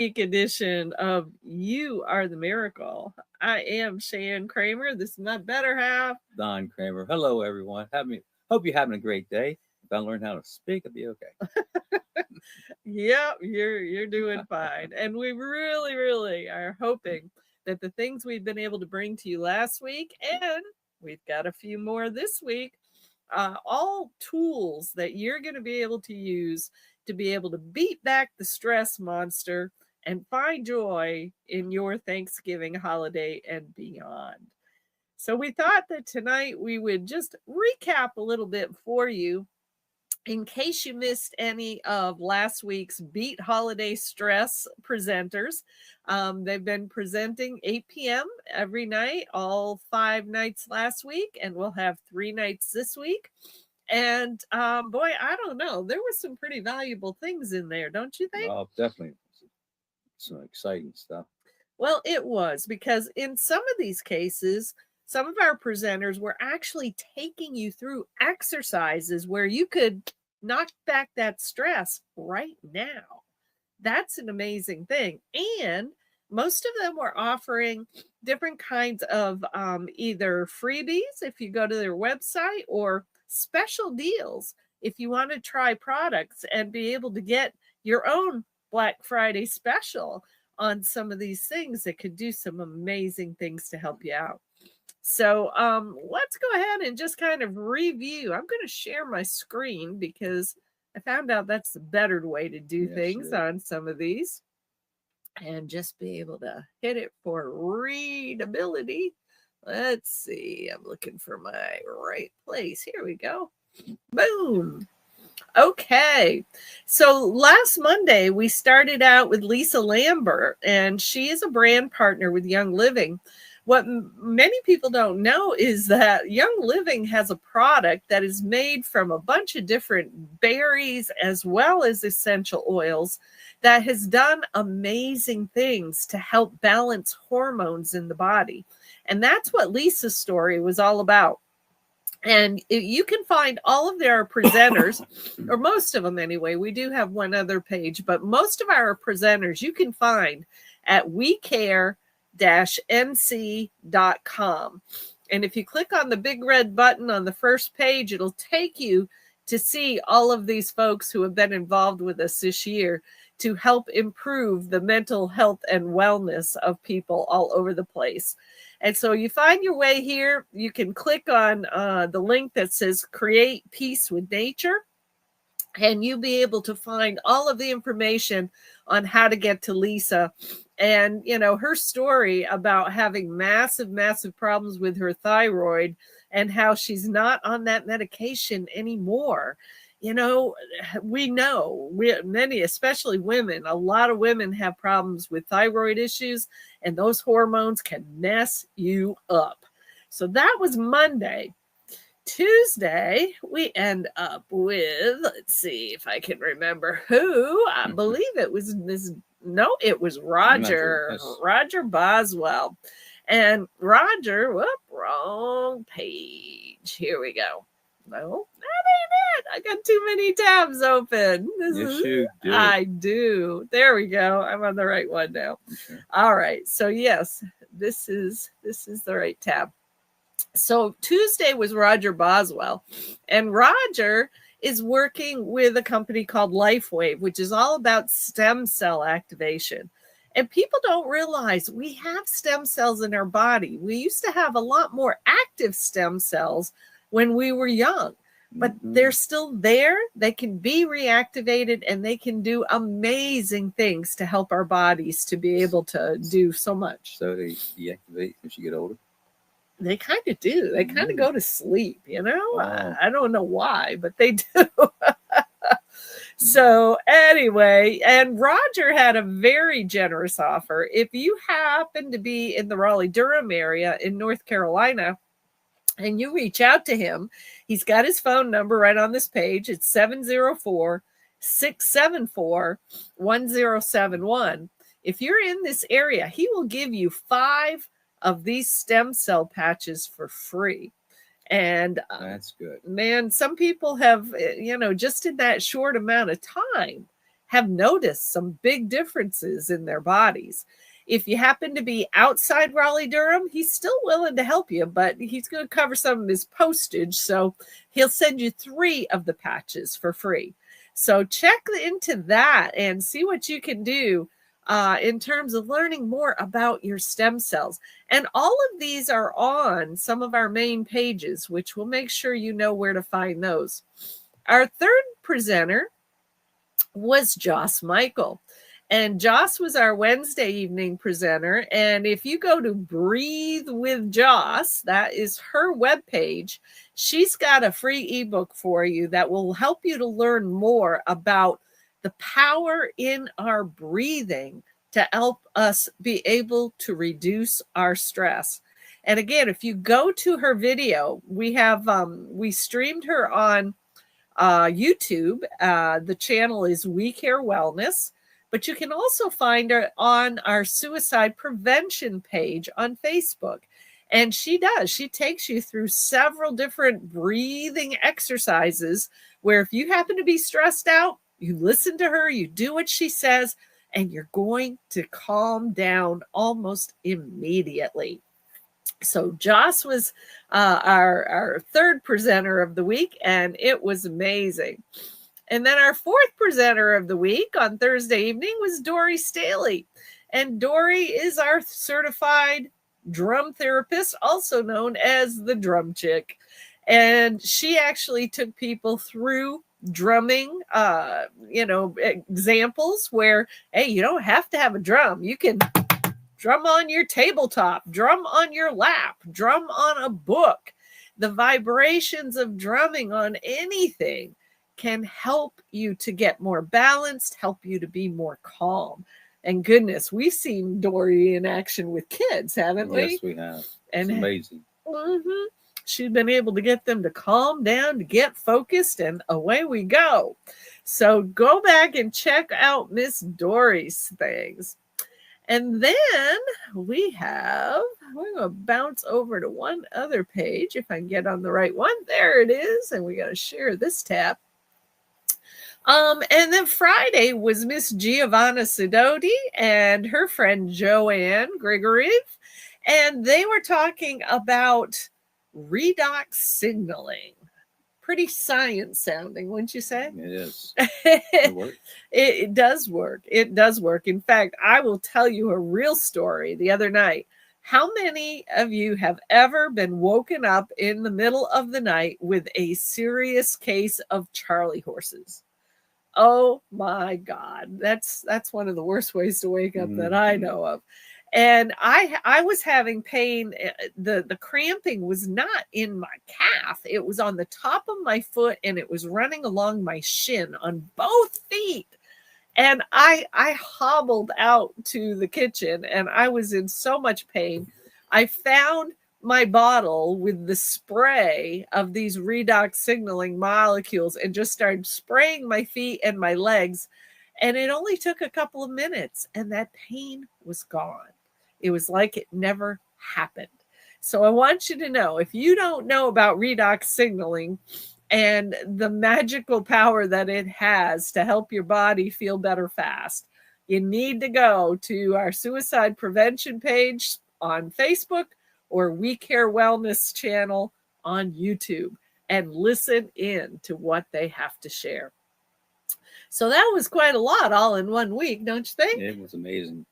edition of You Are the Miracle. I am Shan Kramer. This is my better half. Don Kramer. Hello, everyone. Hope you're having a great day. If I learn how to speak, I'll be okay. Yep, you're doing fine. And we really, really are hoping that the things we've been able to bring to you last week, and we've got a few more this week, all tools that you're going to be able to use to be able to beat back the stress monster and find joy in your Thanksgiving holiday and beyond. So we thought that tonight we would just recap a little bit for you in case you missed any of last week's Beat Holiday Stress presenters. They've been presenting 8 p.m. every night, all 5 nights last week, and we'll have 3 nights this week. And boy, I don't know, there were some pretty valuable things in there, don't you think? Oh, definitely. Some exciting stuff. Well, it was, because in some of these cases, some of our presenters were actually taking you through exercises where you could knock back that stress right now. That's an amazing thing. And most of them were offering different kinds of either freebies if you go to their website, or special deals if you want to try products and be able to get your own Black Friday special on some of these things that could do some amazing things to help you out. So let's go ahead and just kind of review. I'm going to share my screen because I found out that's the better way to do things on some of these, and just be able to hit it for readability. Let's see. I'm looking for my right place. Here we go. Boom. Okay. So last Monday, we started out with Lisa Lambert, and she is a brand partner with Young Living. What many people don't know is that Young Living has a product that is made from a bunch of different berries as well as essential oils that has done amazing things to help balance hormones in the body. And that's what Lisa's story was all about. And you can find all of their presenters, or most of them anyway. We do have one other page, but most of our presenters you can find at wecare-nc.com. And if you click on the big red button on the first page, it'll take you to see all of these folks who have been involved with us this year to help improve the mental health and wellness of people all over the place. And so you find your way here. You can click on the link that says Create Peace with Nature, and you'll be able to find all of the information on how to get to Lisa. And, you know, her story about having massive, massive problems with her thyroid and how she's not on that medication anymore. You know, many, especially women, a lot of women have problems with thyroid issues, and those hormones can mess you up. So that was Monday. Tuesday, we end up with, let's see if I can remember who. I believe it was it was Roger Boswell. And Roger, wrong page. Here we go. No, that ain't it. I got too many tabs open. You do. I do. There we go. I'm on the right one now. Okay. All right. So yes, this is the right tab. So Tuesday was Roger Boswell, and Roger is working with a company called LifeWave, which is all about stem cell activation. And people don't realize we have stem cells in our body. We used to have a lot more active stem cells when we were young, but they're still there. They can be reactivated, and they can do amazing things to help our bodies to be able to do so much. So they deactivate as you get older? They kind of do. They kind of go to sleep, you know? Wow. I don't know why, but they do. So anyway, and Roger had a very generous offer. If you happen to be in the Raleigh-Durham area in North Carolina, and you reach out to him, he's got his phone number right on this page. It's 704-674-1071. If you're in this area, he will give you 5 of these stem cell patches for free. And that's good. Man, some people have, just in that short amount of time, have noticed some big differences in their bodies. If you happen to be outside Raleigh-Durham, he's still willing to help you, but he's going to cover some of his postage. So he'll send you 3 of the patches for free. So check into that and see what you can do in terms of learning more about your stem cells. And all of these are on some of our main pages, which will make sure you know where to find those. Our third presenter was Joss Michael. And Joss was our Wednesday evening presenter. And if you go to Breathe with Joss, that is her webpage, she's got a free ebook for you that will help you to learn more about the power in our breathing to help us be able to reduce our stress. And again, if you go to her video, we streamed her on YouTube. The channel is We Care Wellness. But you can also find her on our suicide prevention page on Facebook. And she takes you through several different breathing exercises where if you happen to be stressed out, you listen to her, you do what she says, and you're going to calm down almost immediately. So Joss was our third presenter of the week, and it was amazing. And then our fourth presenter of the week on Thursday evening was Dory Staley. And Dory is our certified drum therapist, also known as the Drum Chick. And she actually took people through drumming, examples where, hey, you don't have to have a drum. You can drum on your tabletop, drum on your lap, drum on a book. The vibrations of drumming on anything can help you to get more balanced, help you to be more calm. And goodness, we've seen Dory in action with kids, haven't we? Yes, we have. It's amazing. She's been able to get them to calm down, to get focused, and away we go. So go back and check out Miss Dory's things. And then we're going to bounce over to one other page, if I can get on the right one. There it is. And we got to share this tab. And then Friday was Miss Giovanna Sidoti and her friend Joanne Grigoriev, and they were talking about redox signaling. Pretty science sounding, wouldn't you say? It is. It works. It does work. It does work. In fact, I will tell you a real story the other night. How many of you have ever been woken up in the middle of the night with a serious case of Charlie horses? Oh my God. That's one of the worst ways to wake up that I know of. And I was having pain. The cramping was not in my calf. It was on the top of my foot and it was running along my shin on both feet. And I hobbled out to the kitchen and I was in so much pain. I found my bottle with the spray of these redox signaling molecules and just started spraying my feet and my legs. And it only took a couple of minutes and that pain was gone. It was like it never happened. So I want you to know, if you don't know about redox signaling and the magical power that it has to help your body feel better fast, you need to go to our suicide prevention page on Facebook or We Care Wellness channel on YouTube and listen in to what they have to share. So that was quite a lot all in 1 week, don't you think? It was amazing.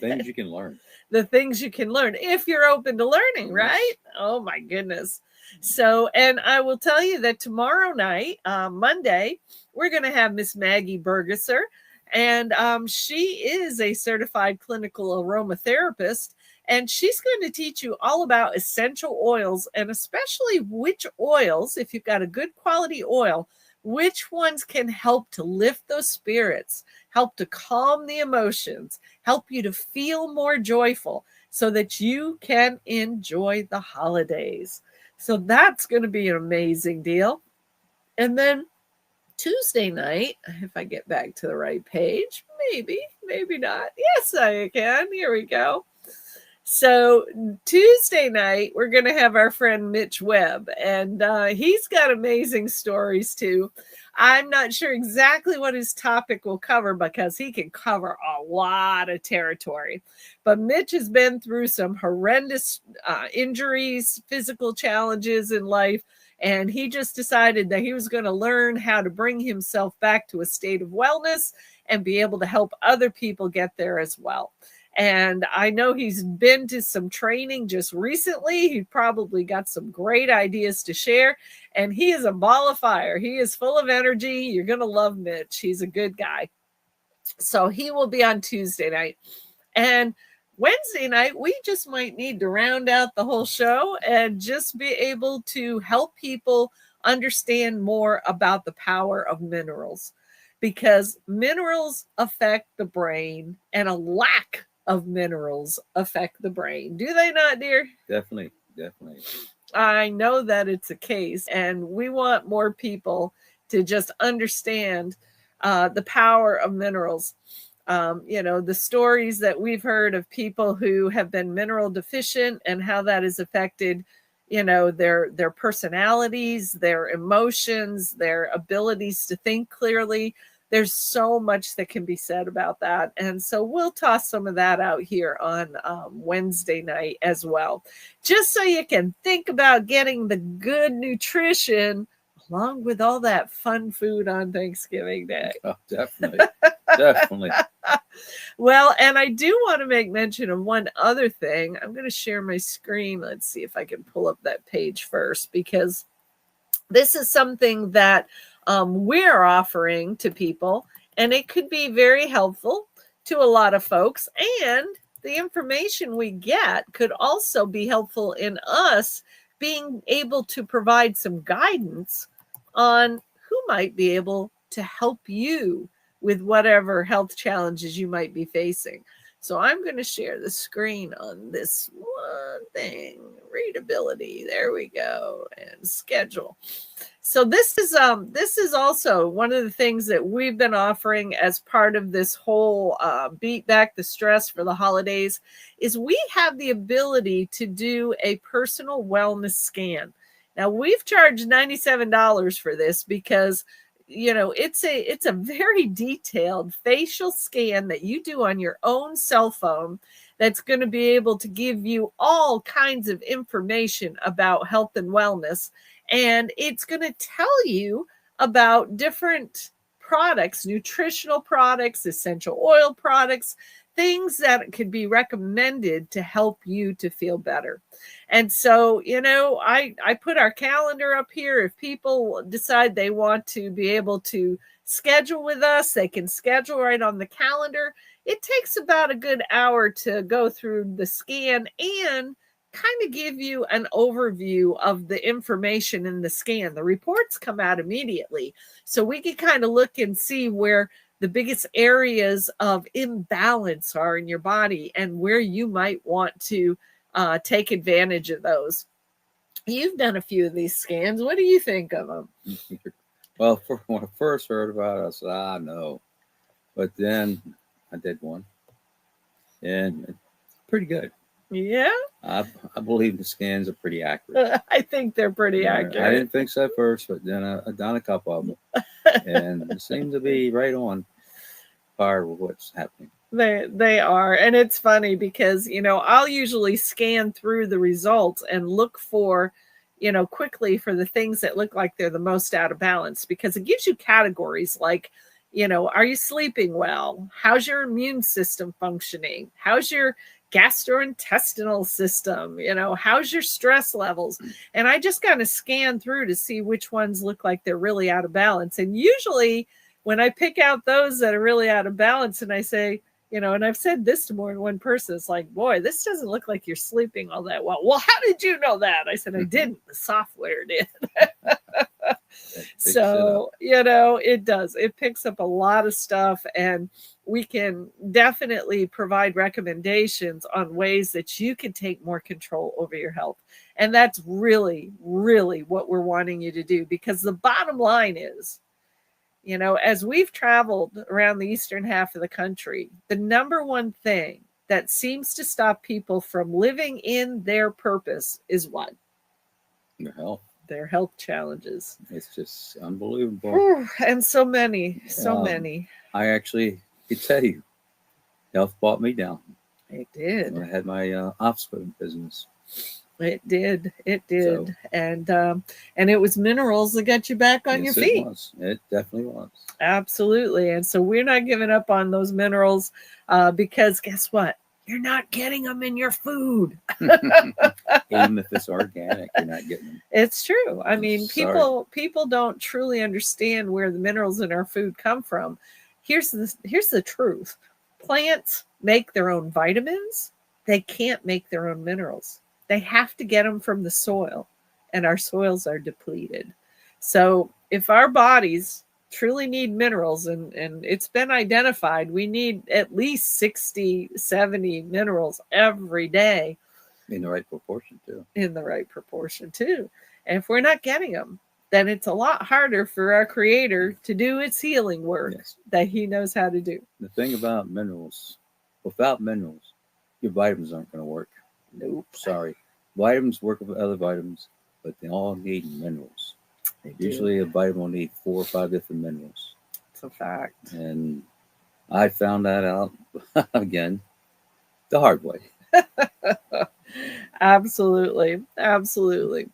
Things you can learn. The things you can learn if you're open to learning, right? Oh my goodness. So, and I will tell you that tomorrow night, Monday, we're going to have Miss Maggie Bergesser, and she is a certified clinical aromatherapist. And she's going to teach you all about essential oils and especially which oils, if you've got a good quality oil, which ones can help to lift those spirits, help to calm the emotions, help you to feel more joyful so that you can enjoy the holidays. So that's going to be an amazing deal. And then Tuesday night, if I get back to the right page, maybe not. Yes, I can. Here we go. So Tuesday night, we're going to have our friend Mitch Webb, and he's got amazing stories too. I'm not sure exactly what his topic will cover because he can cover a lot of territory. But Mitch has been through some horrendous injuries, physical challenges in life, and he just decided that he was going to learn how to bring himself back to a state of wellness and be able to help other people get there as well. And I know he's been to some training just recently. He probably got some great ideas to share. And he is a ball of fire. He is full of energy. You're going to love Mitch. He's a good guy. So he will be on Tuesday night. And Wednesday night, we just might need to round out the whole show and just be able to help people understand more about the power of minerals, because minerals affect the brain and a lack of minerals affect the brain. Do they not, dear? Definitely. I know that it's a case, and we want more people to just understand the power of minerals. The stories that we've heard of people who have been mineral deficient and how that has affected, their personalities, their emotions, their abilities to think clearly. There's so much that can be said about that. And so we'll toss some of that out here on Wednesday night as well, just so you can think about getting the good nutrition along with all that fun food on Thanksgiving Day. Oh, definitely. Definitely. Well, and I do want to make mention of one other thing. I'm going to share my screen. Let's see if I can pull up that page first, because this is something that we're offering to people, and it could be very helpful to a lot of folks. And the information we get could also be helpful in us being able to provide some guidance on who might be able to help you with whatever health challenges you might be facing. So I'm going to share the screen on this one thing, readability. There we go, and schedule. So this is also one of the things that we've been offering as part of this whole beat back the stress for the holidays. Is we have the ability to do a personal wellness scan. Now, we've charged $97 for this because it's a very detailed facial scan that you do on your own cell phone that's going to be able to give you all kinds of information about health and wellness. And it's going to tell you about different products, nutritional products, essential oil products, things that could be recommended to help you to feel better. And so, I put our calendar up here. If people decide they want to be able to schedule with us, they can schedule right on the calendar. It takes about a good hour to go through the scan and kind of give you an overview of the information in the scan. The reports come out immediately, so we can kind of look and see where the biggest areas of imbalance are in your body and where you might want to take advantage of those. You've done a few of these scans. What do you think of them? Well, when I first heard about it, I said, no. But then I did one, and it's pretty good. Yeah? I believe the scans are pretty accurate. I think they're pretty accurate. I didn't think so at first, but then I've done a couple of them, and it seems to be right on par with what's happening. They are. And it's funny because, I'll usually scan through the results and look for, quickly for the things that look like they're the most out of balance, because it gives you categories like, are you sleeping well? How's your immune system functioning? How's your gastrointestinal system? How's your stress levels? And I just kind of scan through to see which ones look like they're really out of balance. And usually when I pick out those that are really out of balance and I say, and I've said this to more than one person, it's like, boy, this doesn't look like you're sleeping all that well. Well, how did you know that? I said, I didn't. The software did. So, it does. It picks up a lot of stuff, and we can definitely provide recommendations on ways that you can take more control over your health. And that's really, really what we're wanting you to do, because the bottom line is, as we've traveled around the eastern half of the country, the number one thing that seems to stop people from living in their purpose is what? Your health. Their health challenges. It's just unbelievable. Whew, and so many. I actually could tell you, health brought me down. It When did. I had my offspring business. It did. It did. So- And it was minerals that got you back on your Yes, feet. It was. It definitely was. Absolutely. And so we're not giving up on those minerals because guess what? You're not getting them in your food. Even if it's organic, you're not getting them. It's true. I mean, Sorry. people don't truly understand where the minerals in our food come from. Here's the truth. Plants make their own vitamins. They can't make their own minerals. They have to get them from the soil, and our soils are depleted. So if our bodies truly need minerals, and it's been identified, we need at least 60, 70 minerals every day. In the right proportion, too. In the right proportion, too. And if we're not getting them, then it's a lot harder for our Creator to do its healing work Yes. that He knows how to do. The thing about minerals, without minerals, your vitamins aren't going to work. Nope. Sorry. Vitamins work with other vitamins, but they all need minerals. They do. Usually a vitamin will need 4 or 5 different minerals. It's a fact. And I found that out, again, the hard way. Absolutely. Absolutely.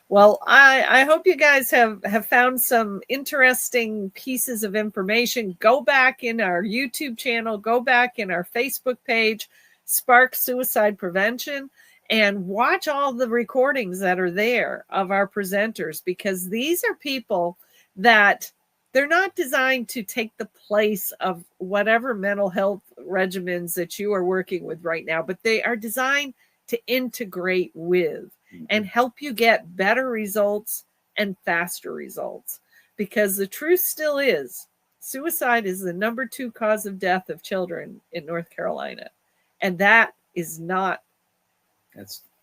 Well, I hope you guys have found some interesting pieces of information. Go back in our YouTube channel, go back in our Facebook page, Spark Suicide Prevention, and watch all the recordings that are there of our presenters, because these are people that they're not designed to take the place of whatever mental health regimens that you are working with right now, but they are designed to integrate with and help you get better results and faster results. Because the truth still is, suicide is the number 2 cause of death of children in North Carolina. And that is not,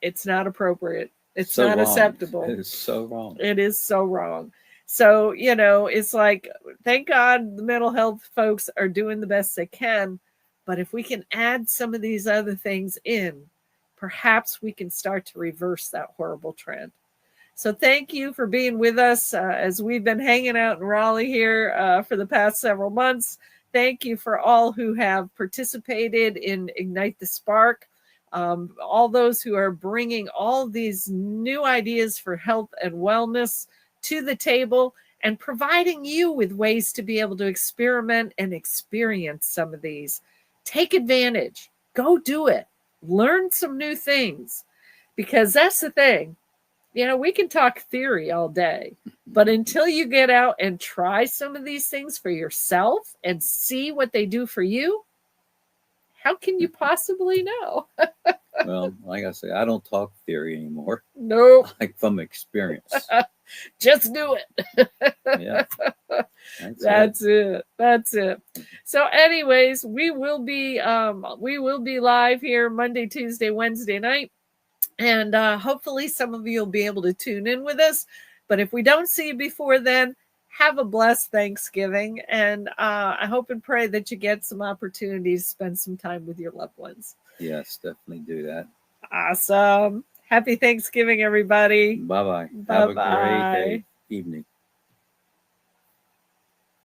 it's not appropriate. It's so not wrong. acceptable. It is so wrong. It is so wrong. So, it's like, thank God the mental health folks are doing the best they can. But if we can add some of these other things in, perhaps we can start to reverse that horrible trend. So thank you for being with us as we've been hanging out in Raleigh here for the past several months. Thank you for all who have participated in Ignite the Spark. All those who are bringing all these new ideas for health and wellness to the table and providing you with ways to be able to experiment and experience some of these. Take advantage. Go do it. Learn some new things, because that's the thing. We can talk theory all day, but until you get out and try some of these things for yourself and see what they do for you, how can you possibly know? Well, like I say, I don't talk theory anymore. Nope. Like from experience. Just do it. Yeah. That's it. So anyways, we will be live here Monday, Tuesday, Wednesday night. And hopefully some of you will be able to tune in with us. But if we don't see you before then, have a blessed Thanksgiving. And I hope and pray that you get some opportunity to spend some time with your loved ones. Yes, definitely do that. Awesome. Happy Thanksgiving, everybody. Bye-bye. Bye-bye. Have a great day, evening.